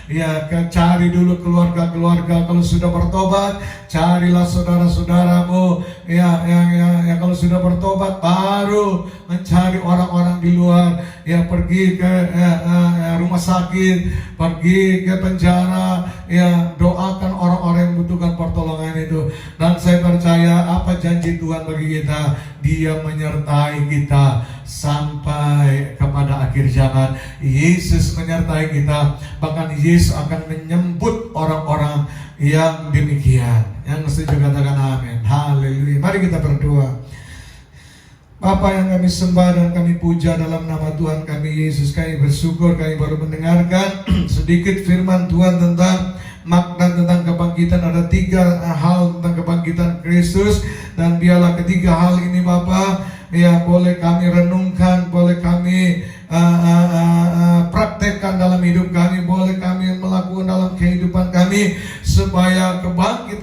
Ya, cari dulu keluarga-keluarga. Kalau sudah bertobat, carilah saudara-saudaramu. Ya, kalau sudah bertobat, baru mencari orang-orang di luar. Ya, pergi ke rumah sakit, pergi ke penjara. Ya, doakan orang-orang yang membutuhkan pertolongan itu. Dan saya percaya apa janji Tuhan bagi kita? Dia menyertai kita sampai kepada akhir zaman. Yesus menyertai kita. Bahkan Yesus akan menyambut orang-orang yang demikian. Yang setuju katakan amin. Haleluya. Mari kita berdoa. Bapa yang kami sembah dan kami puja dalam nama Tuhan kami Yesus, kami bersyukur kami baru mendengarkan sedikit firman Tuhan tentang makna tentang kebangkitan. Ada 3 hal tentang kebangkitan Kristus, dan biarlah ketiga hal ini Bapa ya boleh kami renungkan, boleh kami praktekkan dalam hidup kami, boleh kami melakukan dalam kehidupan kami, supaya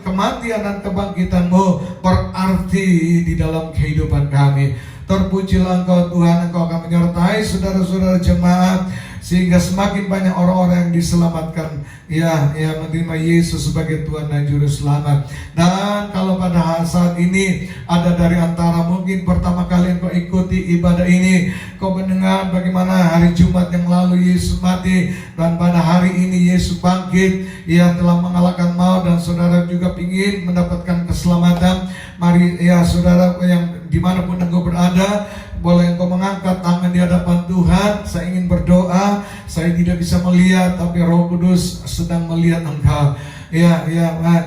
kematian dan kebangkitan-Mu berarti di dalam kehidupan kami. Terpujilah Engkau Tuhan, Engkau akan menyertai saudara-saudara jemaat, sehingga semakin banyak orang-orang yang diselamatkan, ya menerima Yesus sebagai Tuhan dan Juru Selamat. Dan kalau pada saat ini ada dari antara mungkin pertama kali engkau ikuti ibadah ini, kau mendengar bagaimana hari Jumat yang lalu Yesus mati, dan pada hari ini Yesus bangkit, ia telah mengalahkan maut, dan saudara juga ingin mendapatkan keselamatan. Mari ya saudara yang dimanapun engkau berada, boleh engkau mengangkat tangan di hadapan Tuhan. Saya ingin berdoa. Saya tidak bisa melihat, tapi Roh Kudus sedang melihat engkau.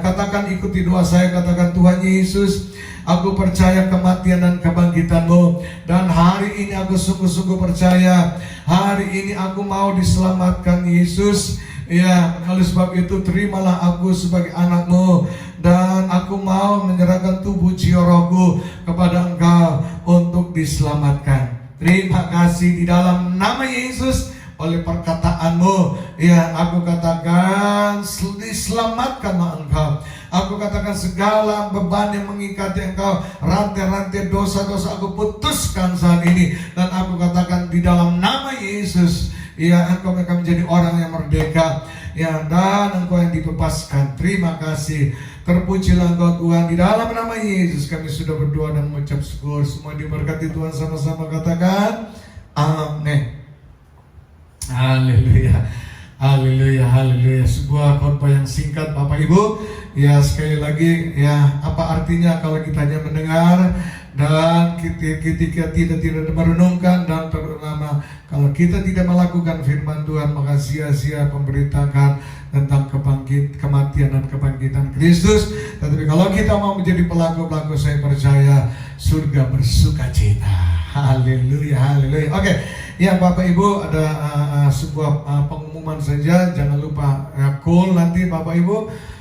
Katakan, ikuti doa saya. Katakan, Tuhan Yesus, aku percaya kematian dan kebangkitan-Mu, dan hari ini aku sungguh-sungguh percaya. Hari ini aku mau diselamatkan Yesus. Ya, oleh sebab itu terimalah aku sebagai anak-Mu, dan aku mau menyerahkan tubuh jiwa rohku kepada Engkau untuk diselamatkan. Terima kasih di dalam nama Yesus. Oleh perkataan-Mu, ya aku katakan diselamatkanlah Engkau. Aku katakan segala beban yang mengikati engkau, rantai-rantai dosa-dosa aku putuskan saat ini. Dan aku katakan di dalam nama Yesus, ya engkau akan menjadi orang yang merdeka, ya, dan engkau yang dibebaskan. Terima kasih. Terpujilah Engkau Tuhan. Di dalam nama Yesus kami sudah berdoa dan mengucap syukur. Semua diberkati Tuhan, sama-sama katakan amin. Haleluya, haleluya, haleluya. Sebuah khotbah yang singkat Bapak Ibu. Ya, sekali lagi, ya, apa artinya kalau kita hanya mendengar dan ketika tidak merenungkan, dan terutama kalau kita tidak melakukan firman Tuhan, maka sia-sia pemberitakan tentang kematian dan kebangkitan Kristus. Tetapi kalau kita mau menjadi pelaku-pelaku, saya percaya surga bersukacita. Haleluya, haleluya. Oke, ya Bapak Ibu, ada sebuah pengumuman saja. Jangan lupa call nanti Bapak Ibu.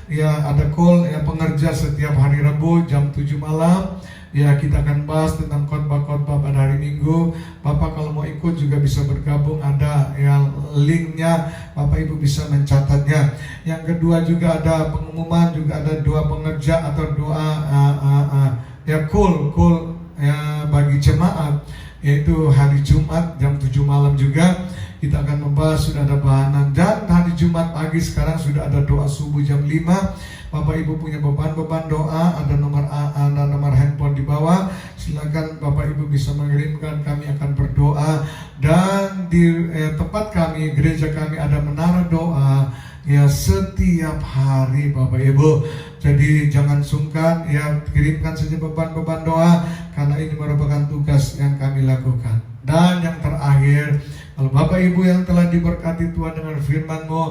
Ya, ada call ya pengerja setiap hari Rabu jam 7 malam. Ya, kita akan bahas tentang khotbah-khotbah pada hari Minggu. Bapak kalau mau ikut juga bisa bergabung, ada yang linknya, Bapak Ibu bisa mencatatnya. Yang kedua juga ada pengumuman, juga ada doa pengerja atau doa ya call ya bagi jemaat. yaitu hari Jumat jam 7 malam juga kita akan membahas, sudah ada bahanan. Dan hari Jumat pagi sekarang sudah ada doa subuh jam 5. Bapak Ibu punya beban-beban doa, ada nomor handphone di bawah. Silakan Bapak Ibu bisa mengirimkan, kami akan berdoa. Dan di tempat kami, gereja kami ada menara doa ya setiap hari Bapak Ibu. Jadi jangan sungkan ya, kirimkan saja beban-beban doa karena ini merupakan tugas yang kami lakukan. Dan yang terakhir, kalau Bapak Ibu yang telah diberkati Tuhan dengan firman-Mu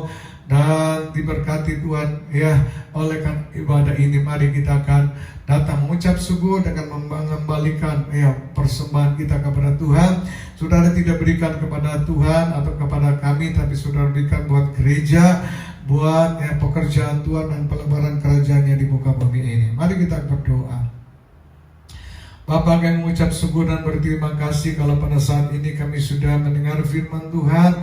dan diberkati Tuhan ya oleh ibadah ini, mari kita akan datang mengucap syukur dengan mengembalikan ya persembahan kita kepada Tuhan. Saudara tidak berikan kepada Tuhan atau kepada kami, tapi saudara berikan buat gereja, buat ya, pekerjaan Tuhan dan pelebaran kerajaan-Nya di muka bumi ini. Mari kita berdoa. Bapa, kami mengucap syukur dan berterima kasih kalau pada saat ini kami sudah mendengar firman Tuhan.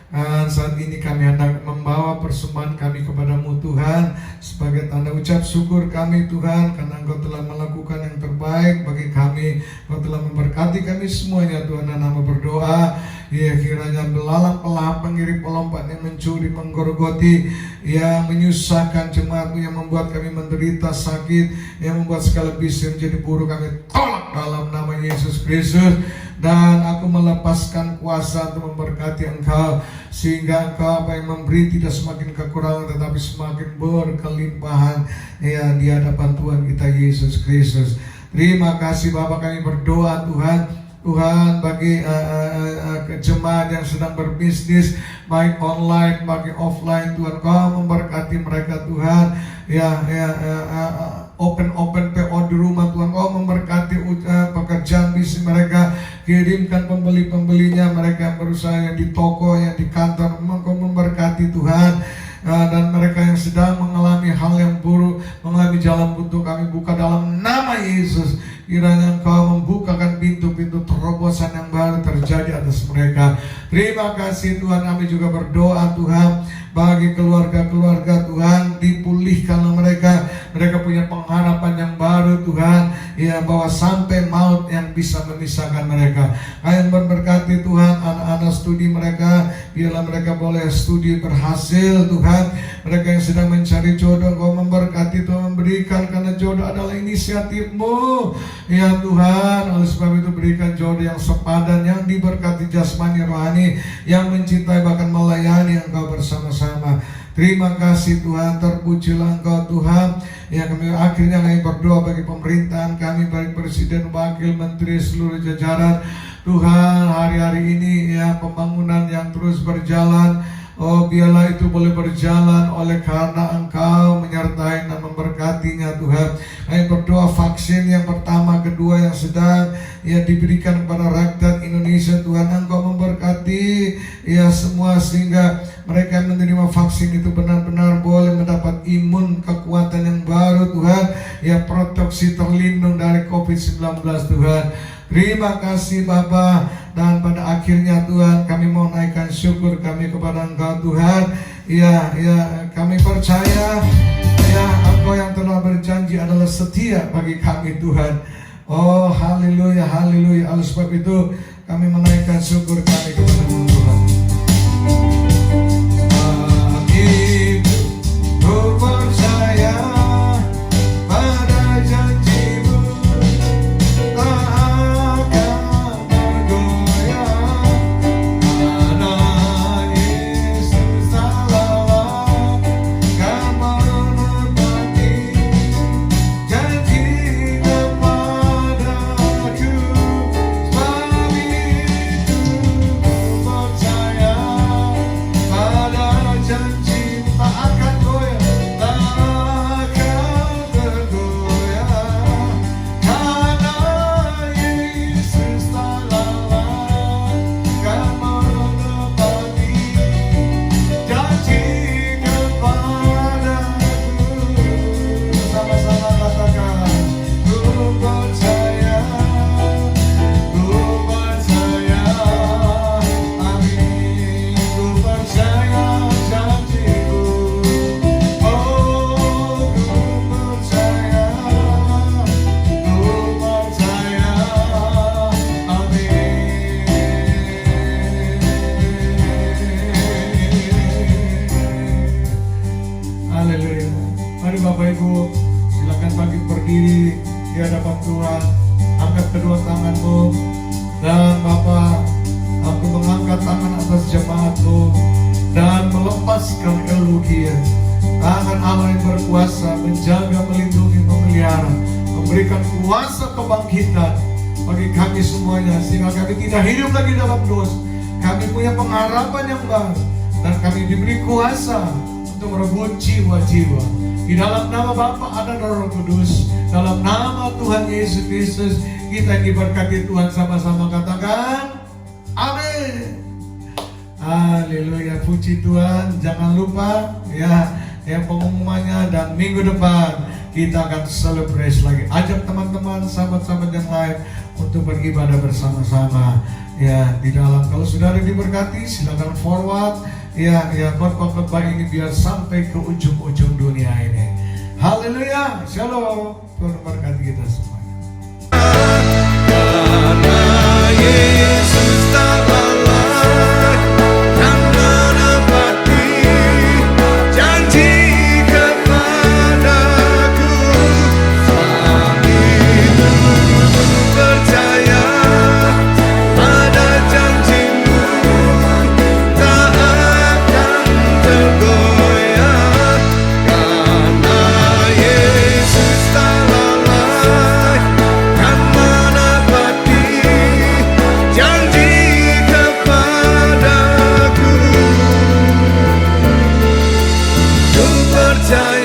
Dan saat ini kami hendak membawa persembahan kami kepadamu Tuhan, sebagai tanda ucap syukur kami Tuhan, karena Engkau telah melakukan yang terbaik bagi kami. Engkau telah memberkati kami semuanya Tuhan, dan nama berdoa ya kiranya belalang pelahap, pengirim pelompat yang mencuri, menggorgoti, yang menyusahkan jemaat-Mu, yang membuat kami menderita sakit, yang membuat segala bisnis menjadi buruk, kami tolak dalam nama Yesus Kristus. Dan aku melepaskan kuasa untuk memberkati Engkau, sehingga Engkau apa yang memberi tidak semakin kekurangan, tetapi semakin berkelimpahan ya di hadapan Tuhan kita Yesus Kristus. Terima kasih Bapa, kami berdoa Tuhan bagi jemaat yang sedang berbisnis baik online bagi offline, Tuhan Kau memberkati mereka Tuhan open PO di rumah, Tuhan Kau memberkati pekerjaan bisnis mereka, kirimkan pembeli-pembelinya, mereka yang berusaha yang di toko, yang di kantor, Kau memberkati Tuhan. Dan mereka yang sedang mengalami hal yang buruk, mengalami jalan buntu, kami buka dalam nama Yesus. Kiranya Engkau membukakan pintu-pintu terobosan yang baru terjadi atas mereka. Terima kasih Tuhan, kami juga berdoa Tuhan bagi keluarga-keluarga Tuhan, dipulihkanlah mereka. Mereka punya pengharapan yang baru Tuhan, ya, bahwa sampai maut yang bisa memisahkan mereka. Kami berberkati Tuhan anak-anak studi mereka, biarlah mereka boleh studi berhasil Tuhan. Mereka yang sedang mencari jodoh, Kau memberkati Tuhan, memberikan, karena jodoh adalah inisiatif-Mu ya Tuhan. Oleh sebab itu berikan jodoh yang sepadan, yang diberkati jasmani rohani, yang mencintai bahkan melayani Engkau bersama-sama. Terima kasih Tuhan, terpujilah Engkau Tuhan. Ya, kami akhirnya kami berdoa bagi pemerintahan kami, baik presiden, wakil, menteri, seluruh jajaran. Tuhan, hari-hari ini ya pembangunan yang terus berjalan. Oh, biarlah itu boleh berjalan oleh karena Engkau menyertai dan memberkatinya Tuhan. Kami berdoa vaksin yang pertama, kedua yang sedang ya diberikan kepada rakyat Indonesia Tuhan. Engkau memberkati ya semua, sehingga mereka yang menerima vaksin itu benar-benar boleh mendapat imun, kekuatan yang baru Tuhan. Ya, proteksi terlindung dari COVID-19 Tuhan. Terima kasih Bapa. Dan pada akhirnya Tuhan, kami mau naikkan syukur kami kepada Engkau Tuhan. Ya, kami percaya ya Engkau yang telah berjanji adalah setia bagi kami Tuhan. Oh, haleluya, haleluya. Oleh sebab itu kami menaikkan syukur kami kepada Tuhan. Ku percaya pada janji-Mu, tak akan bergoyah. Karena Yesus Allah kan menepati janji kepadaku. Sebab itu ku percaya Haleluya. Mari Bapak Ibu, silakan bangkit berdiri di hadapan Tuhan. Angkat kedua tanganmu. Dan Bapak, aku mengangkat tangan atas jemaatmu dan melepaskan Elogia, tangan Allah yang berkuasa, menjaga, melindungi, memelihara, memberikan kuasa kebangkitan bagi kami semuanya, sehingga kami tidak hidup lagi dalam dosa. Kami punya pengharapan yang baru, dan kami diberi kuasa untuk merebut jiwa-jiwa. Di dalam nama Bapa, Anak, dan Roh Kudus, dalam nama Tuhan Yesus Kristus, kita diberkati. Tuhan sama-sama katakan amin. Haleluya, puji Tuhan. Jangan lupa ya, yang pengumumannya, dan minggu depan kita akan celebrate lagi. Ajak teman-teman, sahabat-sahabat yang lain untuk beribadah bersama-sama ya di dalam. Kalau saudara diberkati, silakan forward ya khotbah ini biar sampai ke ujung-ujung dunia ini. Haleluya, shalom. Tuhan memberkati kita semua. Karena Yesus tak lalai dan menepati janji kepadaku. Sebab itu percaya pada janjimu, tak akan tergoyah. Karena Yesus tak lalai dan menepati janji kepadaku. Ku percaya